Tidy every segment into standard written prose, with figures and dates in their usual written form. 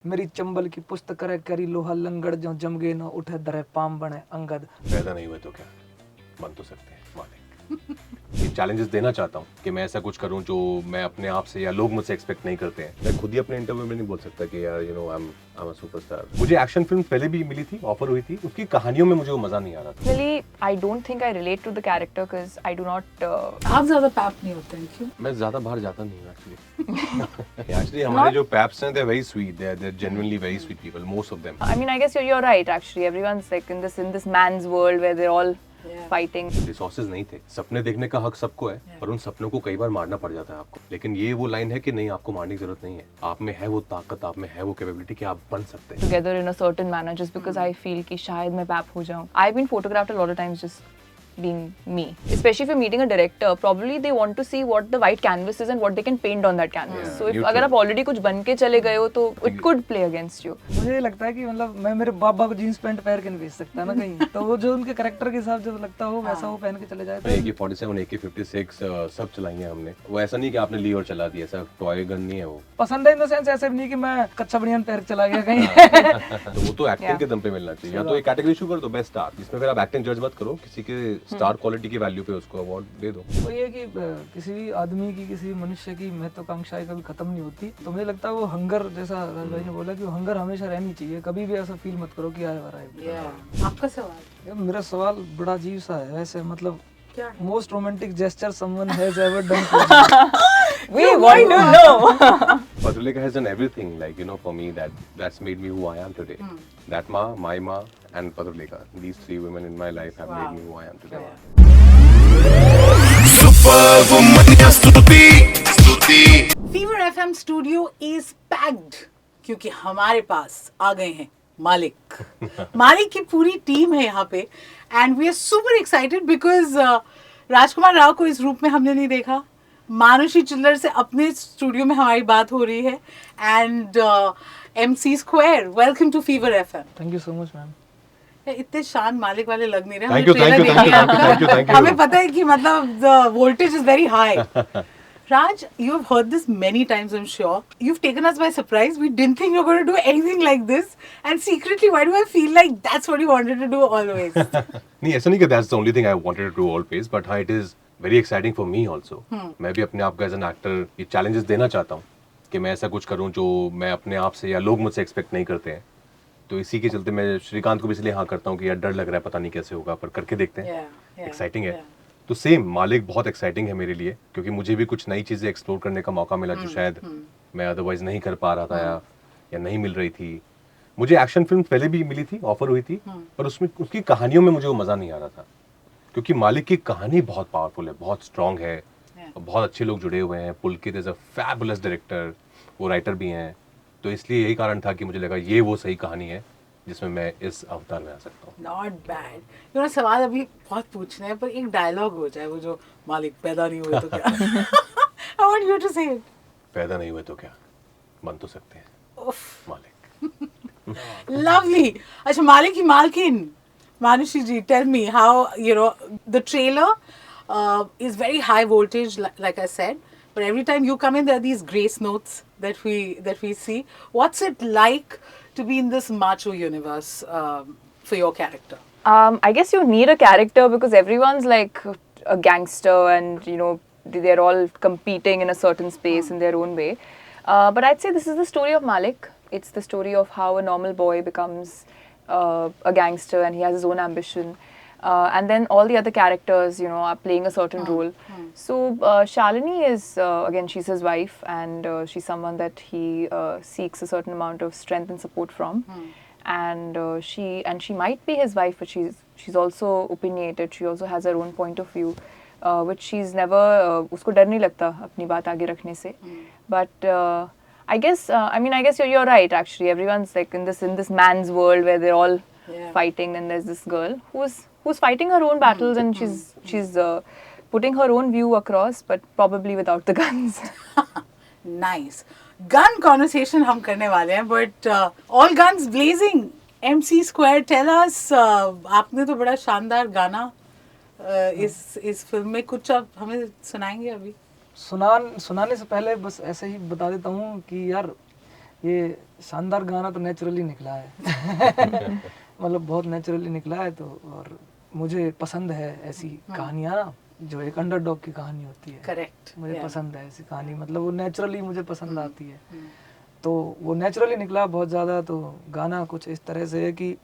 मेरी चंबल की पुस्तक करे करी लोहा लंगड़ जो जम गए न उठे दरे पाम बने अंगद। पैदा नहीं हुए तो क्या बन तो सकते हैं मालिक। ये चैलेंजेस देना चाहता हूँ कि मैं ऐसा कुछ करूँ जो मैं अपने आप से या लोग मुझसे एक्सपेक्ट नहीं करते हैं। मैं खुद ही अपने इंटरव्यू में नहीं बोल सकता कि यार आई एम अ सुपरस्टार। मुझे एक्शन फिल्म पहले भी मिली थी, ऑफर हुई थी, उसकी कहानियों में मुझे वो मजा नहीं आ रहा था। Really, I don't think I relate to the character because I do not. आप ज्यादा पैप नहीं होते हैं क्यों? मैं ज्यादा बाहर जाता नहीं हूँ एक्चुअली हमारे जो पैप्स हैं, they're very sweet, they're genuinely very sweet people, most of them. I mean, I guess you're right. Actually, everyone's like in this man's world where they're all fighting. Resources नहीं थे। सपने देखने का हक सबको है, पर उन सपनों को कई बार मारना पड़ जाता है आपको। लेकिन ये वो लाइन है कि नहीं, आपको मारने की जरूरत नहीं है। आप में है वो ताकत, आप में है वो कैपेबिलिटी कि आप बन सकते हैं Together in a certain manner just because I feel कि शायद मैं पैप हो जाऊँ. I've been photographed a lot of times just being me. Especially if you're meeting a director, probably they want to see what the white canvas is and what they can paint on that canvas. Yeah, So if neutral. अगर आप already कुछ बन के चले गए हो तो it could play against you. मुझे ये लगता है कि मतलब मैं मेरे बाबा को जीन्स पैंट पहन के नहीं भेज सकता ना कहीं, तो वो जो उनके करेक्टर के हिसाब से लगता हो वैसा वो पहन के चले जाए। तो AK-47, AK-56 सब चलाई हैं हमने। वो ऐसा नहीं कि आपने ली और चला दिया, ऐसा टॉय गन नहीं है वो। पसंद है इन द सेंस ऐसे भी नहीं कि मैं कच्चा बनियान पहन के चला गया कहीं। तो वो तो एक्टिंग के दम पे मिलना चाहिए। या तो एक कैटेगरी शुरू कर दो, बेस्ट स्टार, जिसमें फिर आप एक्टिंग जज मत करो, किसी के स्टार क्वालिटी की वैल्यू पे उसको अवार्ड दे दो। वो ये कि किसी भी आदमी की, किसी मनुष्य की महत्वाकांक्षाएं कभी खत्म नहीं होती। तो मुझे लगता है वो हंगर, जैसा राज भाई ने बोला कि वो हंगर हमेशा रहनी चाहिए। कभी भी ऐसा फील मत करो कि आए वारा है। आपका सवाल? यार मेरा सवाल बड़ा अजीब सा है वैसे, मतलब क्या है? Most romantic gesture someone has ever done. We want to know. Paduleka has done everything, like, for me, that's made me who I am today. That ma, my ma, and Paduleka. These three women in my life have made me who I am today. Fever FM studio is packed क्योंकि हमारे पास आ गए हैं मालिक। मालिक की पूरी team है यहाँ पे and we are super excited because Rajkummar Rao को इस रूप में हमने नहीं देखा। मानुषी चिल्लर से अपने स्टूडियो में हमारी बात हो रही है and MC square, welcome to Fever FM. Thank you so much ma'am. इतने शान मालिक वाले लग नहीं रहे। Thank you, thank you, thank you, thank you, thank you. हमें पता है कि मतलब the voltage is very high. Raj, you have heard this many times, I'm sure. You've taken us by surprise. We didn't think you were going to do anything like this. And secretly, why do I feel like that's what you wanted to do always? नहीं, ऐसा नहीं कि that's the only thing I wanted to do always, but हाँ, it is very exciting for me also. मैं भी अपने आप को as an actor ये challenges देना चाहता हूँ कि मैं ऐसा कुछ करूँ जो मैं अपने आप से या लोग मुझसे expect नहीं करते हैं। तो इसी के चलते मैं श्रीकांत को भी इसलिए हाँ करता हूँ कि यार डर लग रहा है, पता नहीं कैसे होगा, पर करके देखते हैं। एक्साइटिंग है। तो सेम मालिक बहुत एक्साइटिंग है मेरे लिए, क्योंकि मुझे भी कुछ नई चीजें एक्सप्लोर करने का मौका मिला जो शायद मैं अदरवाइज नहीं कर पा रहा था या नहीं मिल रही थी। मुझे एक्शन फिल्म पहले भी मिली थी, ऑफर हुई थी, पर उसमें उसकी कहानियों में मुझे वो मजा नहीं आ रहा था, क्योंकि मालिक की कहानी बहुत पावरफुल है, बहुत स्ट्रांग है, बहुत अच्छे लोग जुड़े हुए हैं। पुलकित इज अ फैबुलस डायरेक्टर, वो राइटर भी हैं। तो इसलिए यही कारण था कि मुझे लगा ये वो सही कहानी है जिसमें मैं इस अवतार में आ सकता हूँ। Not bad. You know, सवाल अभी बहुत पूछने हैं, पर एक डायलॉग हो जाए, वो जो मालिक पैदा नहीं हुए तो क्या? I want you to say it. पैदा नहीं हुए तो क्या बन तो सकते हैं Oof. मालिक। Lovely. अच्छा, मालिक की मालकिन मानुषी जी, tell me how, the trailer is very high voltage, like I said, but every time you come in, there are these grace notes that we see. What's it like to be in this macho universe for your character? I guess you need a character because everyone's like a gangster and they're all competing in a certain space in their own way. But I'd say this is the story of Malik. It's the story of how a normal boy becomes a gangster and he has his own ambition. And then all the other characters, are playing a certain role. So Shalini is, again, she's his wife and she's someone that he seeks a certain amount of strength and support from. And she might be his wife, but she's also opinionated. She also has her own point of view, which she's never, उसको डर नहीं लगता अपनी बात आगे रखने से. But I guess you're right. Actually, everyone's like in this man's world where they're all fighting. Then there's this girl who's fighting her own battles and she's putting her own view across, but probably without the guns. Nice. Gun conversation हम करने वाले हैं, but all guns blazing. MC Square, tell us, आपने तो बड़ा शानदार गाना इस फिल्म में, कुछ आप हमें सुनाएंगे अभी? सुनाने से पहले बस ऐसे ही बता देता हूँ कि यार ये शानदार गाना तो नेचुरली निकला है मतलब बहुत नेचुरली निकला है तो और मुझे पसंद है ऐसी कहानियाँ ना जो एक अंडरडॉग की कहानी होती है। करेक्ट, मुझे पसंद है ऐसी कहानी, मतलब वो नेचुरली मुझे पसंद आती है। तो वो नेचुरली निकला बहुत ज़्यादा। तो गाना कुछ इस तरह से है कि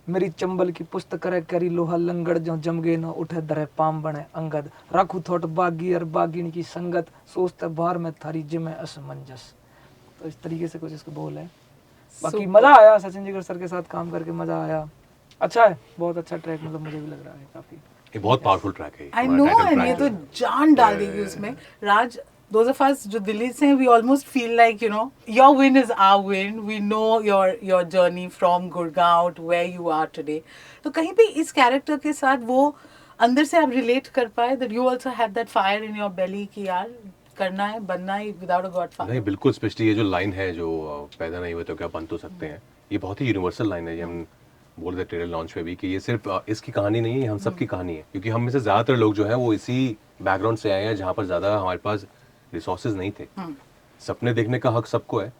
मेरी चंबल की पुस्त करे करी लोहा लंगड़ जो जमगे न उठे दरे पाम बने अंगद रखू थोट बागी और बागिनी की संगत सोचते बाहर में थारी जिमे असमंजस। तो इस तरीके से कुछ इसको बोल है। बाकी मज़ा आया सचिन जिगर सर के साथ काम करके, मज़ा आया। अच्छा है, बहुत अच्छा ट्रैक, मतलब मुझे भी लग रहा है काफ़ी। ये बहुत पावरफुल ट्रैक है। आई नो, ये तो जान डाल देगी उसमें। राज, those of us जो दिल्ली से हैं, we almost feel like, you know, your win is our win. We know your journey from Gurgaon to where you are today. तो कहीं पे इस कैरेक्टर के साथ वो अंदर से आप रिलेट कर पाए that you also have that fire in your belly कि यार करना है, बनना है without a godfather. नहीं बिल्कुल, स्पेशली ये जो लाइन है जो पैदा नहीं हुए तो क्या बन तो सकते हैं, ये बहुत ही यूनिवर्सल लाइन है। ये हम बोल रहे ट्रेलर लॉन्च पे भी कि ये सिर्फ इसकी कहानी नहीं है, हम सबकी कहानी है। क्योंकि हम में से ज्यादातर लोग जो है वो इसी बैकग्राउंड से आए हैं जहाँ पर ज्यादा हमारे पास रिसोर्सेज नहीं थे। सपने देखने का हक सबको है,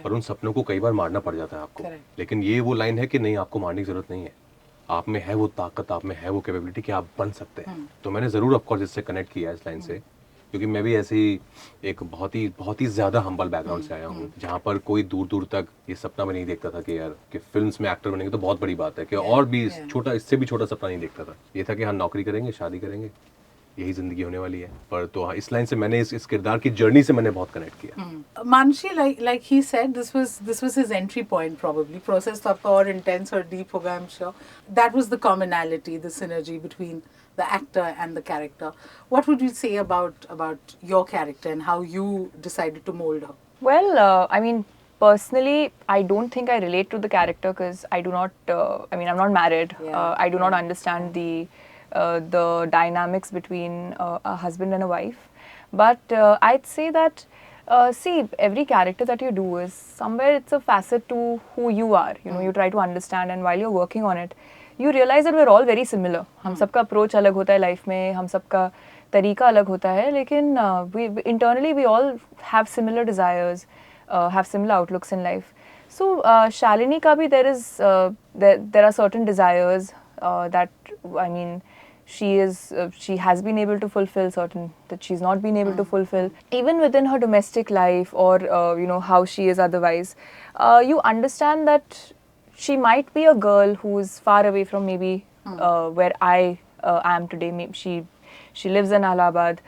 पर उन सपनों को कई बार मारना पड़ जाता है आपको। लेकिन ये वो लाइन है कि नहीं, आपको मारने की जरूरत नहीं है, आप में है वो ताकत, आप में है वो कैपेबिलिटी कि आप बन सकते हैं। तो मैंने जरूर ऑफकोर्स इससे कनेक्ट किया इस लाइन से, क्योंकि मैं भी ऐसे ही एक बहुत ही ज्यादा हम्बल बैकग्राउंड से आया हूँ, जहाँ पर कोई दूर दूर तक ये सपना भी नहीं देखता था कि यार कि फिल्म्स में एक्टर बनेंगे तो बहुत बड़ी बात है, कि और भी छोटा, इससे भी छोटा सपना नहीं देखता था। ये था कि हाँ नौकरी करेंगे, शादी करेंगे, यही जिंदगी होने वाली है। पर तो हाँ, इस लाइन से मैंने इस किरदार की जर्नी से मैंने बहुत कनेक्ट किया। Manshi, like he said, this was his entry point probably. Process तो आपका और intense और deep होगा, I'm sure. That was the commonality, the synergy between the actor and the character. What would you say about your character and how you decided to mold her? Well, I mean, personally, I don't think I relate to the character because I do not. I mean, I'm not married. I do not understand the dynamics between a husband and a wife. But I'd say that see, every character that you do is somewhere it's a facet to who you are. You know, you try to understand, and while you're working on it, you realize that we're all very similar. हम सबका approach अलग होता है life में, हम सबका तरीका अलग होता है, लेकिन we internally we all have similar desires, have similar outlooks in life. So Shalini का भी there are certain desires that, I mean, she has been able to fulfill, certain that she's not been able to fulfill, even within her domestic life, or you know, how she is otherwise. You understand that she might be a girl who is far away from maybe where I am today. Maybe she lives in Allahabad.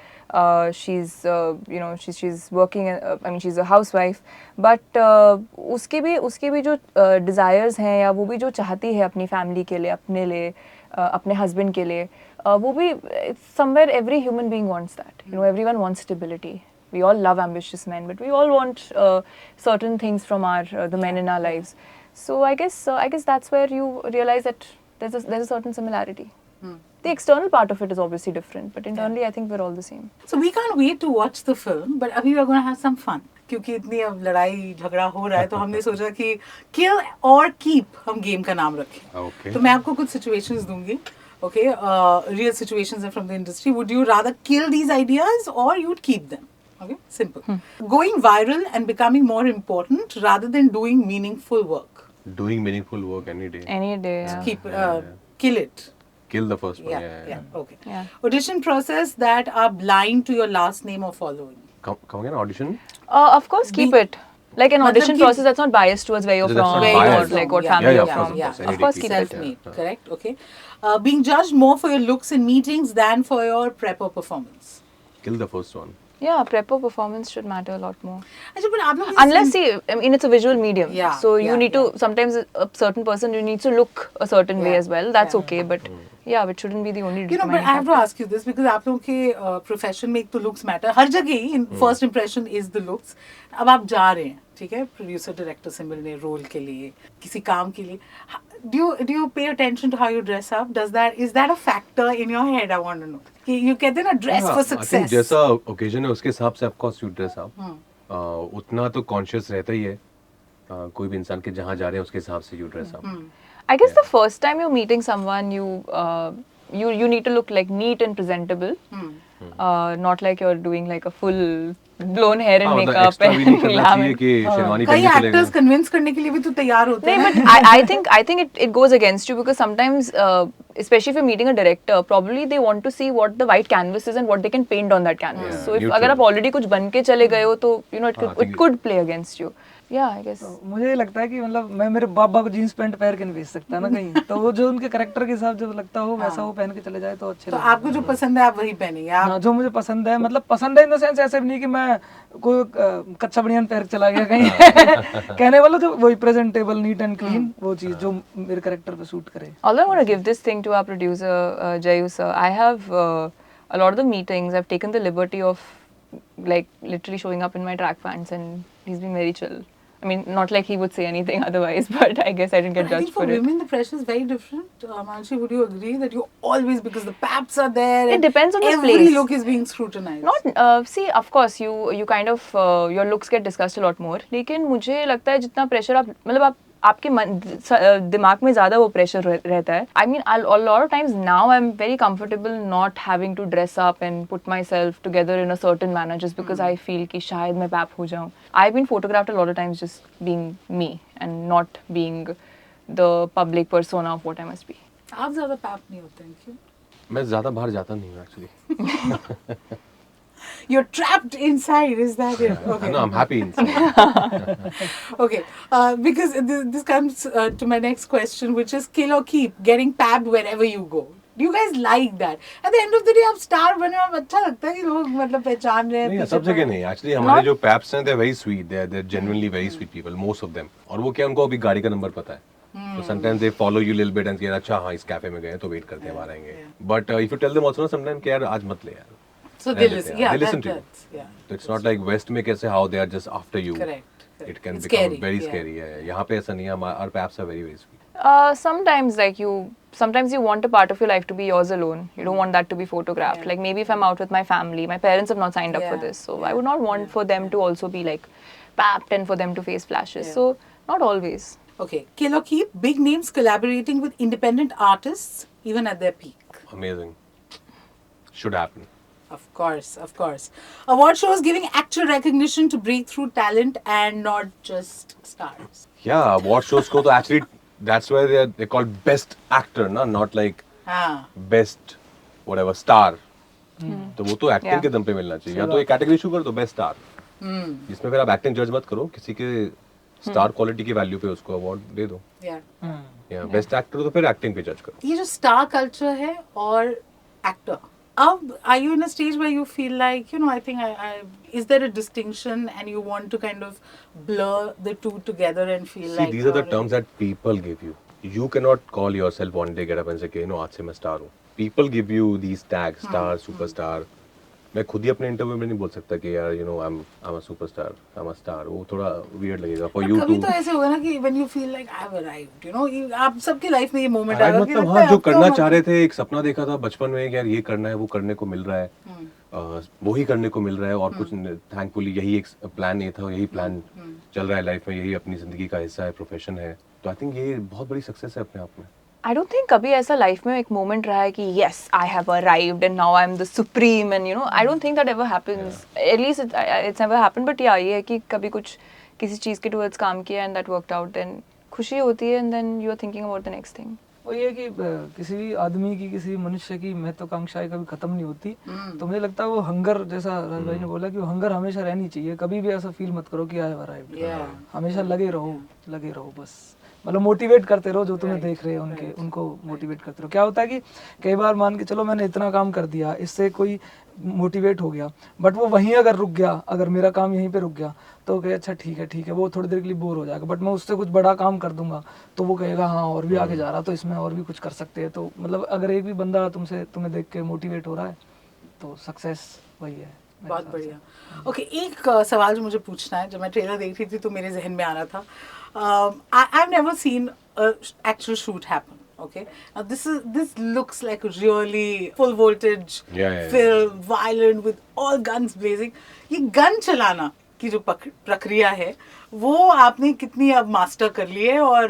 She's you know, she's working. I mean, she's a housewife. But उसके भी जो desires हैं, या वो भी जो चाहती है अपनी family के लिए, अपने लिए, अपने husband के लिए, वो भी somewhere every human being wants that. You know, everyone wants stability. We all love ambitious men, but we all want certain things from the men in our lives. So I guess that's where you realize that there's a certain similarity. The external part of it is obviously different, but internally I think we're all the same. So we can't wait to watch the film, but अभी we're going to have some fun. क्योंकि इतनी अब लड़ाई झगड़ा हो रहा है, तो हमने सोचा कि kill or keep हम गेम का नाम रखें. Okay. तो मैं आपको कुछ situations दूंगी. Okay, real situations are from the industry. Would you rather kill these ideas or you'd keep them? Okay, simple. Going viral and becoming more important rather than doing meaningful work. Doing meaningful work any day. Any day. Yeah. Keep kill it. Kill the first one. Yeah. Okay. Yeah. Audition process that are blind to your last name or following. Come again, audition? Of course, keep it. Like an मतलब audition कि- process that's not biased towards where you're That's not from, biased. or Where like what Yeah, family yeah, you're of from. course, Of course, keep it. Self-made, correct? Okay. Being judged more for your looks in meetings than for your prep or performance. Kill the first one. Yeah, prep or performance should matter a lot more. अच्छा, but आप लोग Unless, see, I mean, it's a visual medium. Yeah, So you yeah, need to, sometimes a certain person, you need to look a certain way Yeah, as well. That's yeah. okay, but yeah, it shouldn't be the only You know, but determining I have to factor. ask you this because आप लोगों के profession में एक तो looks matter. हर जगह ही first impression is the looks. अब आप जा रहे हैं, ठीक है, producer director से मिलने role के लिए, किसी काम के लिए. Do you pay attention to how you dress up? Is that a factor in your head? I want to know. कि you कहते हैं ना dress for I think success. जैसा occasion है उसके हिसाब से of course you dress up. उतना तो conscious रहता ही है. कोई भी इंसान के जहाँ जा रहे हैं उसके हिसाब से you dress up. I guess the first time you're meeting someone, you need to look like neat and presentable. Not like you're doing like a full blown hair and हाँ, मतलब makeup extra भी नहीं and करना चाहिए glam. कि शेरवानी कई पहन के चले एक्टर्स गए। कन्विंस करने के लिए भी तो तैयार होते No, हैं but I think it goes against you because sometimes, especially if you're meeting a director, probably they want to see what the white canvas is and what they can paint on that canvas. Yeah, So if neutral. अगर आप already कुछ बन के चले गए हो तो you know हाँ, it could play against you. Yeah, I guess. तो मुझे ये लगता है कि मतलब मैं मेरे बाबा को जीन्स पैंट पहन के नहीं भेज सकता ना कहीं, तो वो जो उनके करेक्टर के हिसाब जो लगता हो वैसा वो पहन के चले जाए तो अच्छे तो लगेगा। आपको जो पसंद है आप वही पहनेंगे आप हाँ, जो मुझे पसंद है, मतलब पसंद है इन द सेंस ऐसे भी नहीं कि मैं कोई कच्चा बनियान पहन के चला गया कहीं कहने वाला जो वही प्रेजेंटेबल नीट एंड क्लीन वो चीज जो मेरे कैरेक्टर पे सूट करे। Although I want to give this thing to our producer, Jayu sir, I have a lot of the meetings, I've taken the liberty of like literally showing up in my track pants and he's been very chill. I mean, not like he would say anything otherwise, but I guess I didn't get But I think judged for for it. women the pressure is very different. Manshi, would you agree that you always, because the paps are there, It and depends on the every place. look is being scrutinized. Not see, of course you kind of your looks get discussed a lot more. लेकिन मुझे लगता है जितना pressure आप मतलब आपके दिमाग में ज़्यादा वो प्रेशर रहता है. I mean, a lot of times now I'm very comfortable not having to dress up and put myself together in a certain manner just because I feel कि शायद मैं पैप हो जाऊँ. I've been photographed a lot of times just being me and not being the public persona of what I must be. आप ज्यादा pipe नहीं होते हैं क्यों? मैं ज्यादा बाहर जाता नहीं हूँ actually. You're trapped inside, is that it? Okay. No, I'm happy inside. Okay, because this comes to my next question, which is kill or keep, getting pabbed wherever you go. Do you guys like that? At the end of the day, आप star बने हो, अच्छा लगता है कि लोग मतलब पहचान रहे हैं। नहीं, पीछे सब जगह पड़े नहीं, एक्चुअली हमारे जो पैप्स हैं, they're very sweet, they're genuinely very sweet people, most of them. और वो क्या उनको अभी गाड़ी का नंबर पता है, तो sometimes they follow you little bit and say अच्छा हाँ इस कैफे में गए तो वेट करते हैं हम आ रहेंगे. But if you tell them also sometimes कि यार आज मत ले यार. So they listen. Yeah, they listen to you. that's, yeah. So it's not like West में कैसे how they are just after you. Correct. It can It's become scary, very yeah. scary. Yeah. यहाँ पे ऐसा नहीं है, our paps are very very sweet. Sometimes you want a part of your life to be yours alone. You don't want that to be photographed. Yeah. Like maybe if I'm out with my family, my parents have not signed up for Yeah. this, so I would not want for them to also be like papped and for them to face flashes. Yeah. So not always. Okay, kill or keep, big names collaborating with independent artists, even at their peak. Amazing. Should happen. Of course, of course. Award shows giving actual recognition to breakthrough talent and not just stars. Yeah, award shows को तो actually that's why they're called best actor, ना, not like हाँ. best whatever star. तो वो तो acting Yeah. के दम पे मिलना चाहिए. या तो एक कैटेगरी इशू कर दो बेस्ट स्टार, जिसमें फिर आप एक्टिंग जज मत करो, किसी के स्टार क्वालिटी की वैल्यू पे उसको अवार्ड दे दो. Yeah. या बेस्ट एक्टर तो फिर एक्टिंग पे जज करो. ये जो स्टार कल्चर है और एक्टर, अब are you in a stage where you feel like, you know, I think is there a distinction and you want to kind of blur the two together and feel See, like these are the you're- terms that people give you. You cannot call yourself one day get up and say कि no आज से मैं star हूँ. People give you these tags, star, superstar. मैं खुद ही अपने interview में नहीं बोल सकता कि यार you know I'm a superstar, I'm a star. वो थोड़ा weird लगेगा for But you कभी to. तो ऐसे होगा ना कि when you feel like I've arrived, you know, आप सबके लाइफ में ये मोमेंट Alright, आएगा कि मतलब लगता हाँ है जो अब तो करना मतलब- चाह रहे थे, एक सपना देखा था बचपन में कि यार ये करना है, वो करने को मिल रहा है, वो ही करने को मिल रहा है और कुछ थैंकफुली यही एक प्लान ये था, यही प्लान चल रहा है लाइफ में, यही अपनी जिंदगी का हिस्सा है, प्रोफेशन है. तो आई थिंक ये बहुत बड़ी सक्सेस है अपने आप में. I don't think कभी ऐसा लाइफ में एक मोमेंट रहा है कि yes I have arrived and now I'm the supreme and you know I don't think that ever happens. At least it's never happened. But yeah ये है कि कभी कुछ किसी चीज़ के towards काम किया and that worked out, then खुशी होती है and then you are thinking about the next thing. वो ये कि किसी भी आदमी की, किसी मनुष्य की महत्वाकांक्षाएं कभी खत्म नहीं होती. तो मुझे लगता है वो हंगर, जैसा राज भाई ने बोला कि वो हंगर हमेशा रहनी चाहिए. कभी भी ऐसा फील मत करो कि आई हैव अराइव्ड. Yeah. हमेशा लगे रहो बस. मतलब मोटिवेट करते रहो जो तुम्हें देख रहे हैं उनको मोटिवेट करते रहो. क्या होता है कि कई बार मान के चलो मैंने इतना काम कर दिया, इससे कोई मोटिवेट हो गया, बट वो वहीं अगर रुक गया, अगर मेरा काम यहीं पे रुक गया तो कहे अच्छा ठीक है, वो थोड़ी देर के लिए बोर हो जाएगा. बट मैं उससे कुछ बड़ा काम कर दूंगा तो वो कहेगा हाँ और भी आगे जा रहा, तो इसमें और भी कुछ कर सकते हैं. तो मतलब अगर एक भी बंदा तुम्हें देख के मोटिवेट हो रहा है तो सक्सेस वही है. बहुत बढ़िया. ओके, एक सवाल जो मुझे पूछना है, जब मैं ट्रेलर देख रही थी तो मेरे जहन में आ रहा था. I've never seen a actual shoot happen. Okay, now this looks like a really full voltage Yeah. film, violent with all guns blazing. ये गन चलाना की जो प्रक्रिया है वो आपने कितनी अब मास्टर कर ली है, और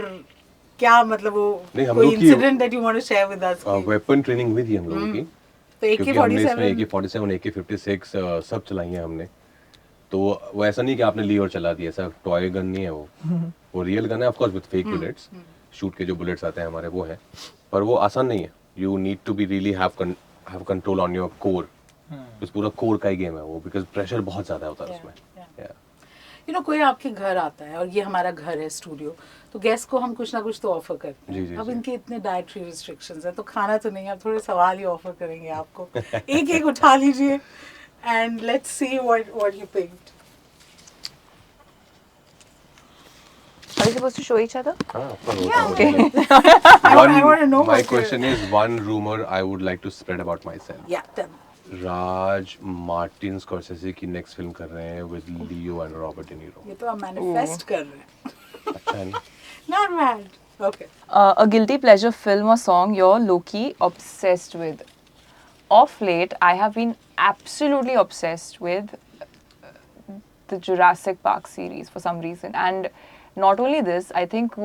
क्या मतलब वो नहीं, हम कोई लोग की- incident that you want to share with us? Weapon training हुई थी हम लोगों की, तो क्योंकि हमने इसमें AK-47 AK-47 AK-56 सब चलाई हैं हमने. तो वो ऐसा नहीं कि आपने ली और चला दिया, ऐसा टॉय गन नहीं है वो रियल गन है, of course with fake bullets, shoot के जो बुलेट्स आते हैं हमारे वो हैं, पर वो आसान नहीं है. You need to be really have control on your core. इस पूरा कोर का ही गेम है वो, बिकॉज प्रेशर बहुत ज्यादा होता है उसमें. यू नो कोई आपके घर आता है और ये हमारा घर है स्टूडियो, तो गेस्ट को हम कुछ ना कुछ तो ऑफर करते हैं. जी, अब जी. इनके इतने डाइटरी रिस्ट्रिक्शंस हैं तो खाना तो नहीं, अब थोड़े सवाल ही ऑफर करेंगे आपको. एक एक उठा लीजिए and let's see what you picked. Are we supposed to show each other? Okay. I One, want to know my what question is one rumor I would like to spread about myself. Yeah, tell me. Raj Martin स्कॉर्सेज़े की next film कर रहे हैं with Leo and Robert De Niro. ये तो आप manifest कर रहे हैं. अच्छा है ना? Not bad. Okay. A guilty pleasure film or song you're low-key obsessed with. Of late, I have been absolutely obsessed with the Jurassic Park series for some reason. And not only this, I think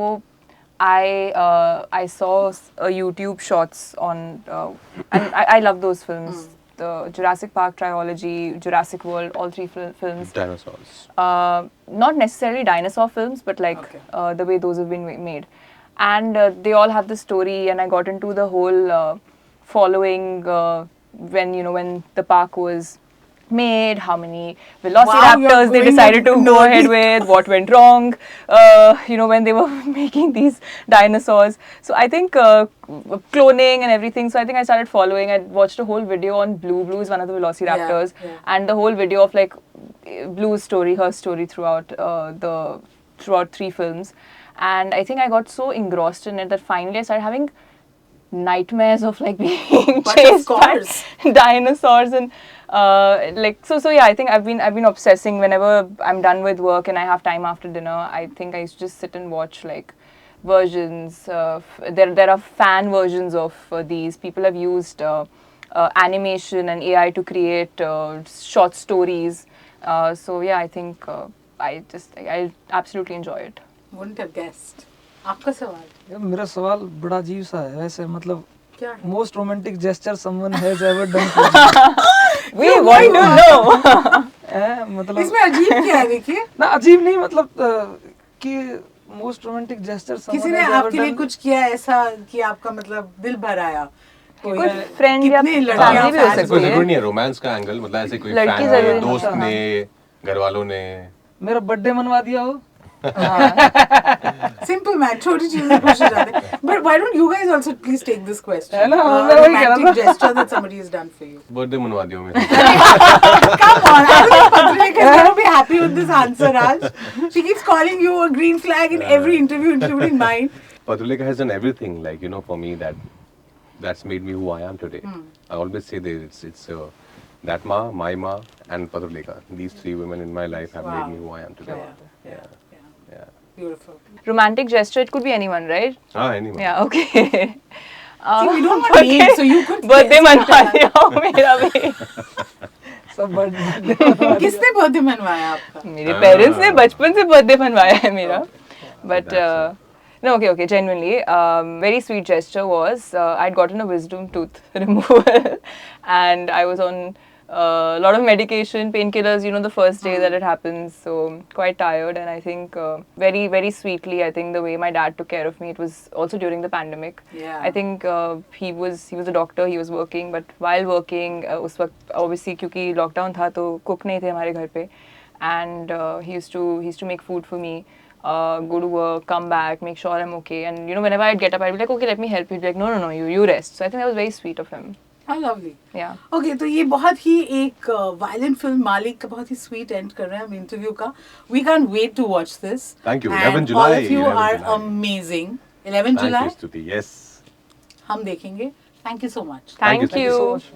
I saw YouTube shorts on, and I love those films. The Jurassic Park trilogy, Jurassic World, all three films. Dinosaurs. Not necessarily dinosaur films, but like Okay. the way those have been made. And they all have the story, and I got into the whole following when the park was made, how many velociraptors they decided to go ahead with, what went wrong, when they were making these dinosaurs. So I think cloning and everything. So I think I started following. I watched a whole video on Blue. Blue is one of the velociraptors, Yeah. and the whole video of like Blue's story, her story throughout three films. And I think I got so engrossed in it that finally I started having nightmares of like being But of chased course. by dinosaurs and so yeah, I think I've been obsessing whenever I'm done with work and I have time after dinner. I think I used to just sit and watch like versions. There are fan versions of these. People have used animation and AI to create short stories. So yeah, I think I absolutely enjoy it. Wouldn't have guessed. आपका सवाल यार मेरा सवाल बड़ा अजीब सा है वैसे, मतलब क्या है? Most romantic gesture someone has ever done for We want to know. You. मतलब इसमें अजीब क्या है? देखिए ना अजीब नहीं, मतलब कि मोस्ट रोमांटिक जेस्चर किसी समवन ने हैज आपके लिए एवर कुछ किया ऐसा कि आपका मतलब दिल भर आया. कोई कोई friend या कितने family लड़कियां भी हो fans सकती कोई है. जरूरी नहीं है रोमांस का एंगल, मतलब ऐसे कोई लड़की फैन जरूरी ने, नहीं दोस्त है. ने, घर वालों ने. मेरा बर्थडे मनवा दिया हो. Simple man, छोटी चीज़ से खुश हो जाते हैं. But why don't you guys also please take this question? है ना, A मैं वही कह रहा romantic था. gesture that somebody has done for you. Birthday मनवा दियो मेरे. Come on, I don't think Patrika is going to be happy with this answer, Raj. She keeps calling you a green flag in every interview, including mine. Patulika has done everything, like for me that's made me who I am today. I always say that it's that ma, my ma, and Patulika. These three women in my life have made me who I am today. Yeah. Beautiful. Romantic gesture, it could be anyone, right? Anyone. Yeah, okay. See, we don't want names, so you could birthday guess. मनवा दिया हो मेरा भी. सब birthday किसने birthday मनवाया आपका? मेरे parents ने बचपन से बर्थडे मनवाया है मेरा. But no, okay, genuinely, very sweet gesture was I'd gotten a wisdom tooth removal and I was on a lot of medication, painkillers, the first day that it happens, so quite tired. And I think very, very sweetly, I think the way my dad took care of me, it was also during the pandemic. Yeah. I think he was a doctor, he was working, but while working, उस वक्त obviously क्योंकि lockdown था तो cook नहीं थे हमारे घर पे, and he used to make food for me. Go to work, come back, make sure I'm okay. And whenever I'd get up, I'd be like, okay, let me help you. He'd be like, no, you rest. So I think that was very sweet of him. How lovely. Yeah. Okay, तो ये बहुत ही एक violent film मालिक का बहुत ही sweet and कर रहे हैं हम इंटरव्यू का. We can't wait to watch this. Thank you. And 11 July. All of you 11 are July. amazing. 11 Thank July. you, Stuti. Yes. हम देखेंगे. Thank you so much. Thank you you. so much.